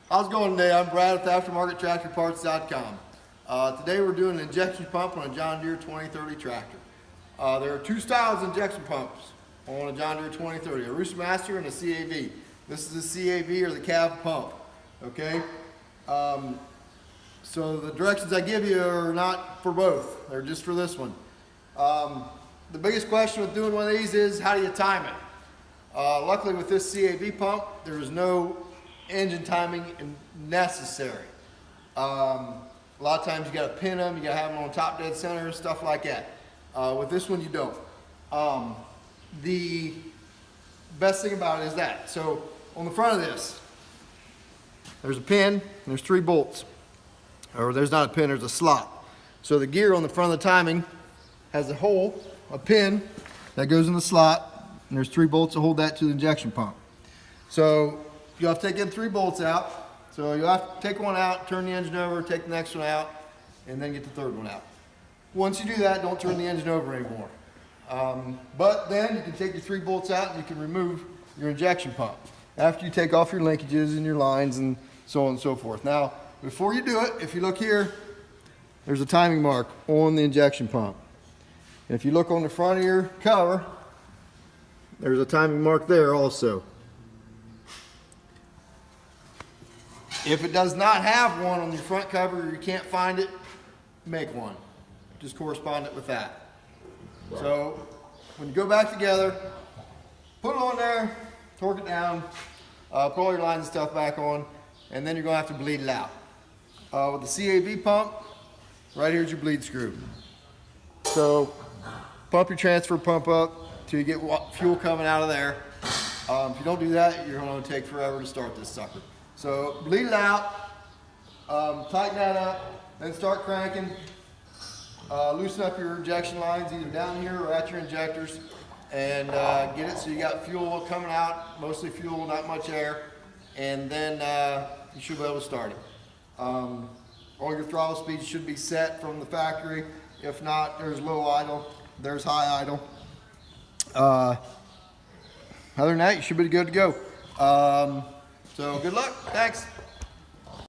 How's it going today? I'm Brad with AftermarketTractorParts.com. Today we're doing an injection pump on a John Deere 2030 tractor. There are two styles of injection pumps on a John Deere 2030, a Roost Master and a CAV. This is the CAV or the cab pump, okay? So the directions I give you are not for both, they're just for this one. The biggest question with doing one of these is how do you time it? Luckily with this CAV pump, there is no engine timing necessary. A lot of times you got to pin them, you got to have them on top dead center, stuff like that. With this one you don't. The best thing about it is that. So on the front of this, there's a pin, and there's 3 bolts. Or there's not a pin, there's a slot. So the gear on the front of the timing has a hole, a pin that goes in the slot, and there's 3 bolts to hold that to the injection pump. So you'll have to take in 3 bolts out. So you'll have to take one out, turn the engine over, take the next one out, and then get the 3rd one out. Once you do that, don't turn the engine over anymore. But then you can take your 3 bolts out and you can remove your injection pump after you take off your linkages and your lines and so on and so forth. Now, before you do it, if you look here, there's a timing mark on the injection pump. And if you look on the front of your cover, there's a timing mark there also. If it does not have one on your front cover or you can't find it, make one. Just correspond it with that. So when you go back together, put it on there, torque it down, put all your lines and stuff back on, and then you're going to have to bleed it out. With the CAV pump, right here's your bleed screw. So pump your transfer pump up till you get fuel coming out of there. If you don't do that, you're going to take forever to start this sucker. So bleed it out, tighten that up, then start cranking. Loosen up your injection lines either down here or at your injectors, and get it so you got fuel coming out, mostly fuel, not much air, and then you should be able to start it. All your throttle speeds should be set from the factory. If not, there's low idle, there's high idle. Other than that, you should be good to go. So good luck, thanks.